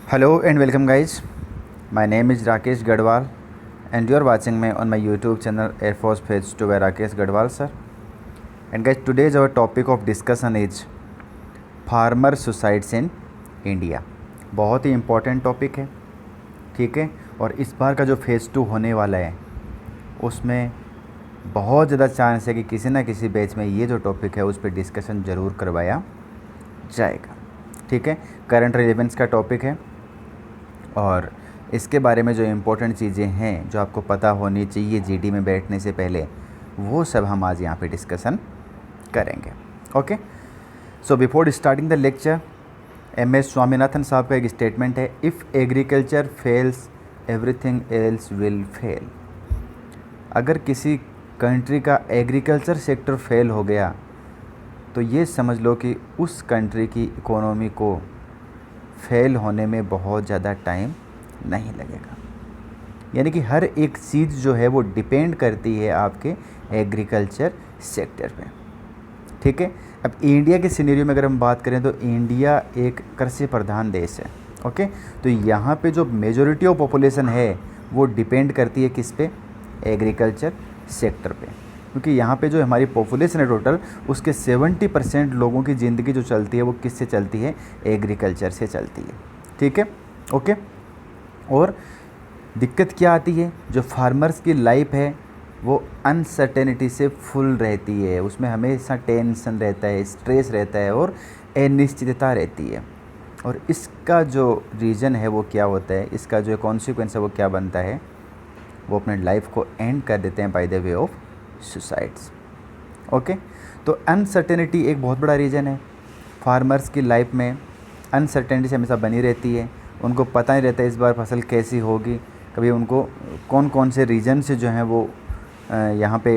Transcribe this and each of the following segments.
Hello and welcome guys. My name is Rakesh Gadwal and you are watching me on my YouTube channel Air Force Phase 2 by Rakesh Gadwal sir. And guys, today's our topic of discussion is farmer suicides in India. बहुत ही important topic है, ठीक है। और इस बार का जो phase 2 होने वाला है उसमें बहुत ज़्यादा चांस है कि किसी ना किसी बैच में ये जो टॉपिक है उस पर डिस्कशन ज़रूर करवाया जाएगा, ठीक है। करंट रिलेवेंस का टॉपिक है और इसके बारे में जो इम्पोर्टेंट चीज़ें हैं जो आपको पता होनी चाहिए जीडी में बैठने से पहले, वो सब हम आज यहाँ पे डिस्कशन करेंगे। Okay, so before starting the lecture, MS Swaminathan साहब का एक स्टेटमेंट है, if agriculture fails everything else will fail. अगर किसी कंट्री का एग्रीकल्चर सेक्टर फेल हो गया तो ये समझ लो कि उस कंट्री की इकोनॉमी को फेल होने में बहुत ज़्यादा टाइम नहीं लगेगा। यानी कि हर एक चीज़ जो है वो डिपेंड करती है आपके एग्रीकल्चर सेक्टर पे, ठीक है। अब इंडिया के सिनेरियो में अगर हम बात करें तो इंडिया एक कृषि प्रधान देश है, ओके। तो यहाँ पे जो मेजॉरिटी ऑफ पॉपुलेशन है वो डिपेंड करती है किस पे, एग्रीकल्चर सेक्टर पे, क्योंकि यहाँ पे जो हमारी पॉपुलेशन है टोटल उसके 70% लोगों की ज़िंदगी जो चलती है वो किससे चलती है, एग्रीकल्चर से चलती है, ठीक है, ओके। और दिक्कत क्या आती है, जो फार्मर्स की लाइफ है वो अनसर्टेनिटी से फुल रहती है, उसमें हमेशा टेंशन रहता है, स्ट्रेस रहता है और अनिश्चितता रहती है। और इसका जो रीज़न है वो क्या होता है, इसका जो कॉन्सिक्वेंस है वो क्या बनता है, वो अपने लाइफ को एंड कर देते हैं by the way of suicides, okay. तो अनसर्टेनिटी एक बहुत बड़ा रीज़न है। फार्मर्स की लाइफ में अनसर्टेनिटी से हमेशा बनी रहती है, उनको पता नहीं रहता इस बार फसल कैसी होगी, कभी उनको कौन कौन से रीजन से जो हैं वो यहाँ पे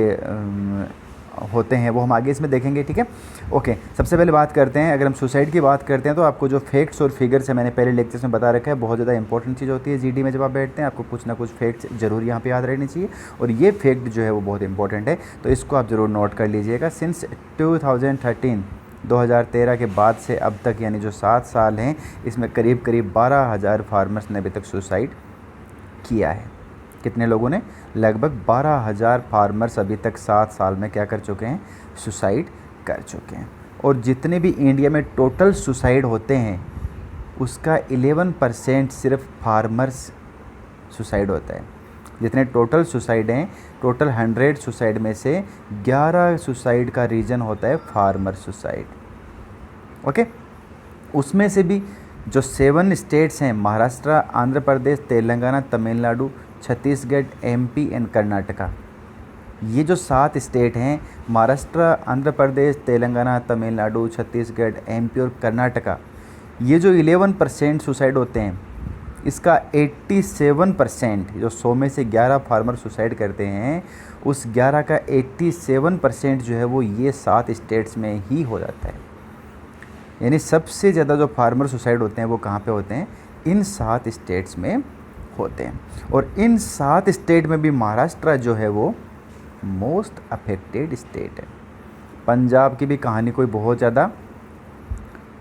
होते हैं, वो हम आगे इसमें देखेंगे, ठीक है, ओके। सबसे पहले बात करते हैं, अगर हम सुसाइड की बात करते हैं तो आपको जो फैक्ट्स और फिगर्स है मैंने पहले लेक्चर्स में बता रखा है, बहुत ज़्यादा इंपॉर्टेंट चीज़ होती है जीडी में। जब आप बैठते हैं आपको कुछ ना कुछ फैक्ट्स ज़रूर यहाँ पे याद रहनी चाहिए और ये फैक्ट जो है वो बहुत इंपॉर्टेंट है, तो इसको आप ज़रूर नोट कर लीजिएगा। सिंस 2013 के बाद से अब तक, यानी जो 7 साल हैं, इसमें करीब करीब 12,000 फार्मर्स ने अभी तक सुसाइड किया है। कितने लोगों ने, लगभग 12,000 फार्मर्स अभी तक 7 साल में क्या कर चुके हैं, सुसाइड कर चुके हैं। और जितने भी इंडिया में टोटल सुसाइड होते हैं उसका 11% सिर्फ फार्मर्स सुसाइड होता है। जितने टोटल सुसाइड हैं, टोटल 100 सुसाइड में से 11 सुसाइड का रीज़न होता है फार्मर सुसाइड, ओके। उसमें से भी जो 7 स्टेट्स हैं, महाराष्ट्र, आंध्र प्रदेश, तेलंगाना, तमिलनाडु, छत्तीसगढ़, एमपी एंड कर्नाटका, ये जो 7 स्टेट हैं, महाराष्ट्र, आंध्र प्रदेश, तेलंगाना, तमिलनाडु, छत्तीसगढ़, एमपी और कर्नाटका, ये जो 11% सुसाइड होते हैं, इसका 87%, जो 100 में से 11 फार्मर सुसाइड करते हैं, उस 11 का 87% जो है वो ये 7 स्टेट्स में ही हो जाता है। यानी सबसे ज़्यादा जो फार्मर सुसाइड होते हैं वो कहाँ पे होते हैं, इन 7 स्टेट्स में होते हैं। और इन 7 स्टेट में भी महाराष्ट्र जो है वो मोस्ट अफेक्टेड स्टेट है। पंजाब की भी कहानी कोई बहुत ज़्यादा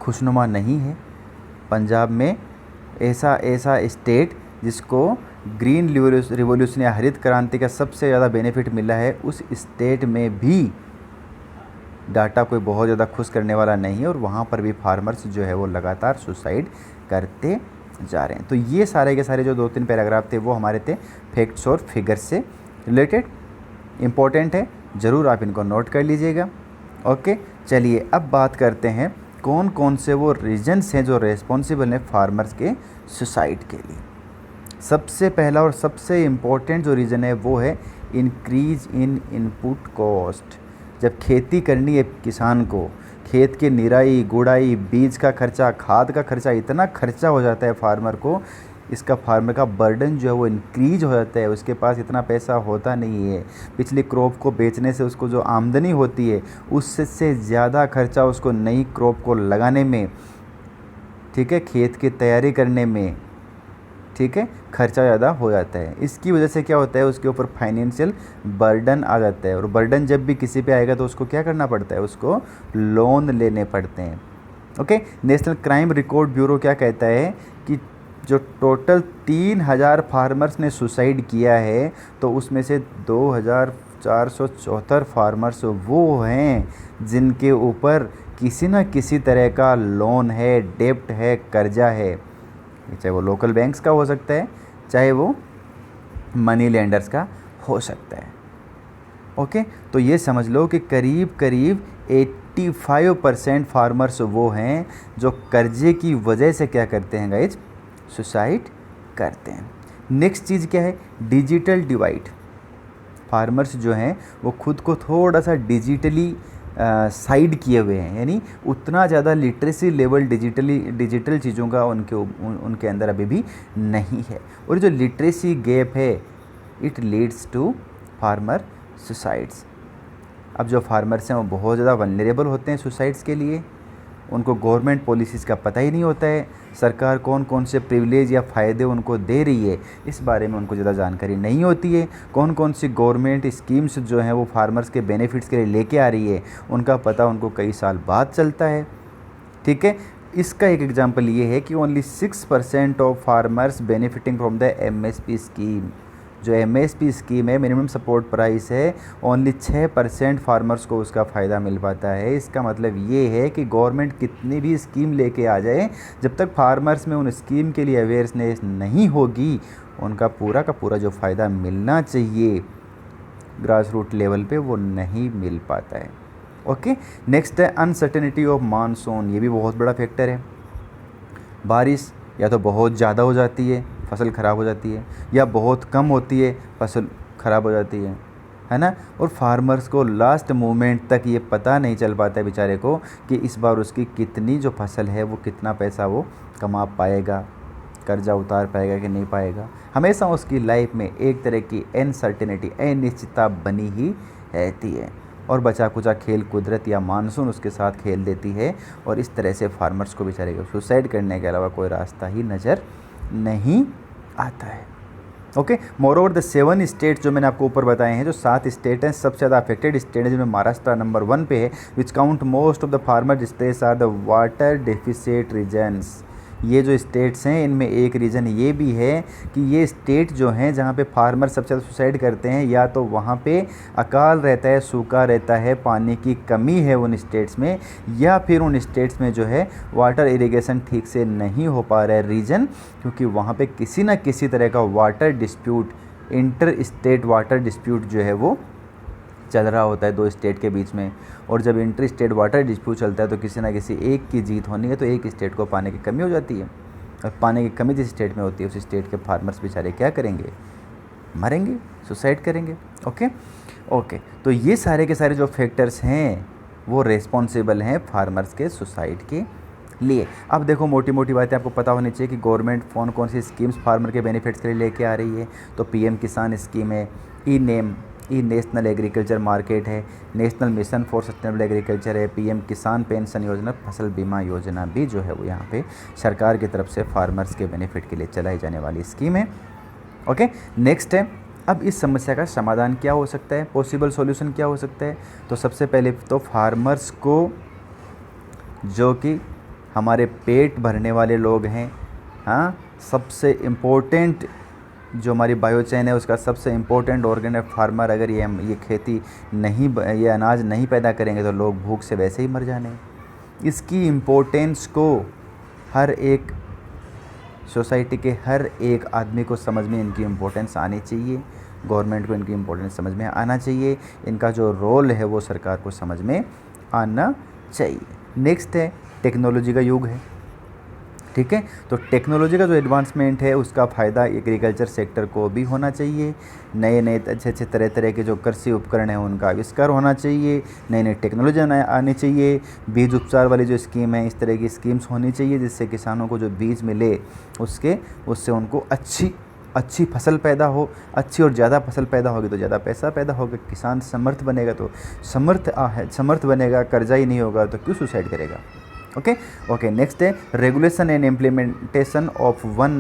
खुशनुमा नहीं है। पंजाब में ऐसा स्टेट जिसको ग्रीन रिवॉल्यूशन या हरित क्रांति का सबसे ज़्यादा बेनिफिट मिला है, उस स्टेट में भी डाटा कोई बहुत ज़्यादा खुश करने वाला नहीं है और वहाँ पर भी फार्मर्स जो है वो लगातार सुसाइड करते जा रहे हैं। तो ये सारे के सारे जो 2-3 पैराग्राफ थे वो हमारे थे फैक्ट्स और फिगर्स से रिलेटेड, इम्पोर्टेंट है, ज़रूर आप इनको नोट कर लीजिएगा, ओके। चलिए अब बात करते हैं कौन कौन से वो रीजन्स हैं जो रेस्पॉन्सिबल हैं फार्मर्स के सुसाइड के लिए। सबसे पहला और सबसे इम्पोर्टेंट जो रीज़न है वो है इंक्रीज इन इनपुट कॉस्ट। जब खेती करनी है किसान को, खेत की निराई गुड़ाई, बीज का खर्चा, खाद का खर्चा, इतना खर्चा हो जाता है फार्मर को, इसका फार्मर का बर्डन जो है वो इंक्रीज हो जाता है। उसके पास इतना पैसा होता नहीं है, पिछली क्रॉप को बेचने से उसको जो आमदनी होती है उससे ज़्यादा खर्चा उसको नई क्रॉप को लगाने में, ठीक है, खेत की तैयारी करने में, ठीक है, खर्चा ज़्यादा हो जाता है। इसकी वजह से क्या होता है, उसके ऊपर फाइनेंशियल बर्डन आ जाता है। और बर्डन जब भी किसी पे आएगा तो उसको क्या करना पड़ता है, उसको लोन लेने पड़ते हैं, okay. National crime record bureau क्या कहता है कि जो टोटल 3000 फार्मर्स ने सुसाइड किया है, तो उसमें से 2474 फार्मर्स वो हैं जिनके ऊपर किसी न किसी तरह का लोन है, डेब्ट है, कर्जा है। चाहे वो लोकल बैंक्स का हो सकता है, चाहे वो मनी लेंडर्स का हो सकता है। ओके, तो ये समझ लो कि करीब करीब 85% फार्मर्स वो हैं जो कर्जे की वजह से क्या करते हैं गाइज, सुसाइड करते हैं। नेक्स्ट चीज़ क्या है, डिजिटल डिवाइड। फार्मर्स जो हैं वो खुद को थोड़ा सा डिजिटली साइड किए हुए हैं, यानी उतना ज़्यादा लिटरेसी लेवल डिजिटल चीज़ों का उनके अंदर अभी भी नहीं है। और जो लिटरेसी गैप है, it leads to farmer suicides. अब जो फार्मर्स हैं वो बहुत ज़्यादा वल्नरेबल होते हैं सुसाइड्स के लिए। उनको गवर्नमेंट पॉलिसीज़ का पता ही नहीं होता है, सरकार कौन कौन से प्रिविलेज या फ़ायदे उनको दे रही है इस बारे में उनको ज़्यादा जानकारी नहीं होती है। कौन कौन सी गवर्नमेंट स्कीम्स जो हैं वो फार्मर्स के बेनिफिट्स के लिए लेके आ रही है, उनका पता उनको कई साल बाद चलता है। ठीक है, इसका एक एग्जांपल ये है कि only 6% of farmers benefiting from the MSP scheme. जो एमएसपी स्कीम है, मिनिमम सपोर्ट प्राइस है, ओनली 6% फार्मर्स को उसका फ़ायदा मिल पाता है। इसका मतलब ये है कि गवर्नमेंट कितनी भी स्कीम लेके आ जाए, जब तक फार्मर्स में उन स्कीम के लिए अवेयरनेस नहीं होगी, उनका पूरा का पूरा जो फ़ायदा मिलना चाहिए ग्रास रूट लेवल पे वो नहीं मिल पाता है। ओके, नेक्स्ट है अनसर्टेनिटी ऑफ मानसून। ये भी बहुत बड़ा फैक्टर है। बारिश या तो बहुत ज़्यादा हो जाती है, फसल ख़राब हो जाती है, या बहुत कम होती है, फसल ख़राब हो जाती है ना। और फार्मर्स को लास्ट मोमेंट तक ये पता नहीं चल पाता है बेचारे को कि इस बार उसकी कितनी जो फसल है वो कितना पैसा वो कमा पाएगा, कर्जा उतार पाएगा कि नहीं पाएगा। हमेशा उसकी लाइफ में एक तरह की अनसर्टेनिटी, अनिश्चितता बनी ही रहती है। और बचा कुचा खेल कुदरत या मानसून उसके साथ खेल देती है, और इस तरह से फार्मर्स को बेचारे को सुसाइड करने के अलावा कोई रास्ता ही नज़र नहीं आता है। ओके, मोरओवर द 7 स्टेट्स जो मैंने आपको ऊपर बताए हैं, जो 7 स्टेट हैं सबसे ज़्यादा अफेक्टेड स्टेट है, जिनमें महाराष्ट्र नंबर 1 पे है, which count most of the farmer distress are the water deficit reasons. ये जो स्टेट्स हैं इनमें एक रीज़न ये भी है कि ये स्टेट जो हैं जहाँ पे फार्मर सबसे ज़्यादा सुसाइड करते हैं, या तो वहाँ पे अकाल रहता है, सूखा रहता है, पानी की कमी है उन स्टेट्स में, या फिर उन स्टेट्स में जो है वाटर इरिगेशन ठीक से नहीं हो पा रहा है। रीज़न क्योंकि वहाँ पे किसी न किसी तरह का water dispute, inter state water dispute जो है वो चल रहा होता है 2 स्टेट के बीच में। और जब इंटर स्टेट वाटर डिस्प्यूट चलता है तो किसी ना किसी एक की जीत होनी है, तो एक स्टेट को पानी की कमी हो जाती है। और पानी की कमी जिस स्टेट में होती है उस स्टेट के फार्मर्स बेचारे क्या करेंगे, मरेंगे, सुसाइड करेंगे। ओके, तो ये सारे के सारे जो फैक्टर्स हैं वो रेस्पॉन्सिबल हैं फार्मर्स के सुसाइड के लिए। अब देखो मोटी मोटी बातें आपको पता होनी चाहिए कि गवर्नमेंट कौन सी स्कीम्स फार्मर के बेनिफिट्स के लिए लेके आ रही है। तो पीएम किसान स्कीम है, ई नेशनल एग्रीकल्चर मार्केट है, national mission for sustainable agriculture है, पीएम किसान पेंशन योजना, फसल बीमा योजना भी जो है वो यहाँ पे सरकार की तरफ से फार्मर्स के बेनिफिट के लिए चलाई जाने वाली स्कीम है। ओके, नेक्स्ट है, अब इस समस्या का समाधान क्या हो सकता है, पॉसिबल सॉल्यूशन क्या हो सकता है। तो सबसे पहले तो फार्मर्स को, जो कि हमारे पेट भरने वाले लोग हैं, हाँ, सबसे इम्पोर्टेंट जो हमारी बायो चेन है उसका सबसे इम्पोर्टेंट ऑर्गन है फार्मर। अगर ये खेती नहीं, ये अनाज नहीं पैदा करेंगे तो लोग भूख से वैसे ही मर जाने। इसकी इम्पोर्टेंस को हर एक सोसाइटी के हर एक आदमी को समझ में इनकी इम्पोर्टेंस आनी चाहिए, गवर्नमेंट को इनकी इम्पोर्टेंस समझ में आना चाहिए, इनका जो रोल है वो सरकार को समझ में आना चाहिए। नेक्स्ट है, टेक्नोलॉजी का युग है। ठीक है, तो टेक्नोलॉजी का जो एडवांसमेंट है उसका फ़ायदा एग्रीकल्चर सेक्टर को भी होना चाहिए। नए नए अच्छे तरह तरह के जो कृषि उपकरण हैं उनका आविष्कार होना चाहिए, नई नई टेक्नोलॉजी आनी चाहिए। बीज उपचार वाली जो स्कीम है, इस तरह की स्कीम्स होनी चाहिए जिससे किसानों को जो बीज मिले उससे उनको अच्छी फसल पैदा हो। अच्छी और ज़्यादा फसल पैदा होगी तो ज़्यादा पैसा पैदा होगा, किसान समर्थ बनेगा तो समर्थ बनेगा, कर्जा ही नहीं होगा तो क्यों सुसाइड करेगा। ओके, नेक्स्ट है, regulation and implementation of one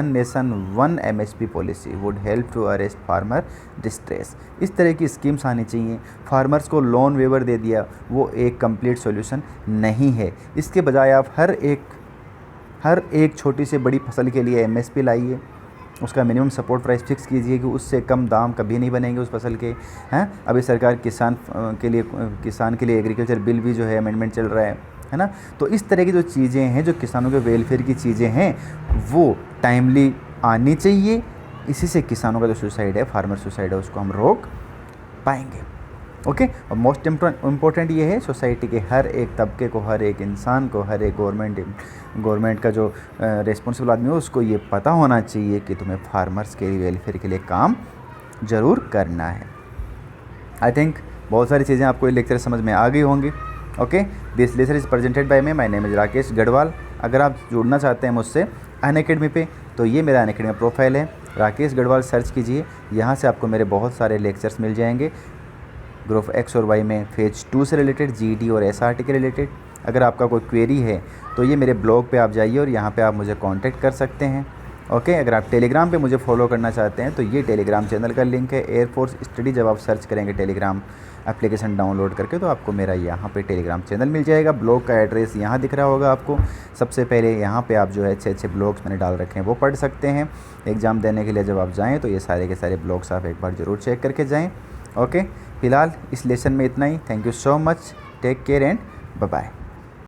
nation one MSP policy would help to arrest farmer distress. इस तरह की स्कीम्स आनी चाहिए। फार्मर्स को लोन वेवर दे दिया, वो एक कंप्लीट सॉल्यूशन नहीं है। इसके बजाय आप हर एक हर एक छोटी से बड़ी फसल के लिए MSP लाइए, उसका मिनिमम सपोर्ट प्राइस फिक्स कीजिए कि उससे कम दाम कभी नहीं बनेंगे उस फसल के, हैं। अभी सरकार किसान के लिए एग्रीकल्चर बिल भी जो है अमेंडमेंट चल रहा है ना। तो इस तरह की जो चीज़ें हैं, जो किसानों के वेलफेयर की चीज़ें हैं, वो टाइमली आनी चाहिए। इसी से किसानों का जो सुसाइड है, फार्मर सुसाइड है, उसको हम रोक पाएंगे। ओके। और मोस्ट इम्पोर्टेंट ये है, सोसाइटी के हर एक तबके को, हर एक इंसान को, हर एक गवर्नमेंट का जो रिस्पॉन्सिबल आदमी हो, उसको ये पता होना चाहिए कि तुम्हें फार्मर्स के वेलफेयर के लिए काम ज़रूर करना है। आई थिंक बहुत सारी चीज़ें आपको ये लेक्चर समझ में आ गई होंगी। Okay, this lecture is presented by me, my name is Rakesh Garhwal. अगर आप जुड़ना चाहते हैं मुझसे अनअकैडमी पे, तो ये मेरा अनअकैडमी प्रोफाइल है, राकेश गढ़वाल सर्च कीजिए। यहाँ से आपको मेरे बहुत सारे लेक्चर्स मिल जाएंगे, ग्रुप X और Y में फेज 2 से रिलेटेड, GD और SRT के रिलेटेड। अगर आपका कोई क्वेरी है तो ये मेरे ब्लॉग पे आप जाइए और यहाँ पे आप मुझे कांटेक्ट कर सकते हैं। ओके। अगर आप टेलीग्राम पे मुझे फॉलो करना चाहते हैं तो ये टेलीग्राम चैनल का लिंक है, एयरफोर्स स्टडी। जब आप सर्च करेंगे टेलीग्राम एप्लीकेशन डाउनलोड करके, तो आपको मेरा यहाँ पे टेलीग्राम चैनल मिल जाएगा। ब्लॉग का एड्रेस यहाँ दिख रहा होगा आपको। सबसे पहले यहाँ पे आप जो है अच्छे ब्लॉग्स मैंने डाल रखे हैं वो पढ़ सकते हैं। एग्ज़ाम देने के लिए जब आप जाएँ तो ये सारे के सारे ब्लॉग्स आप एक बार ज़रूर चेक करके जाएँ। ओके, फ़िलहाल इस लेसन में इतना ही। Thank you so much, take care and bye bye.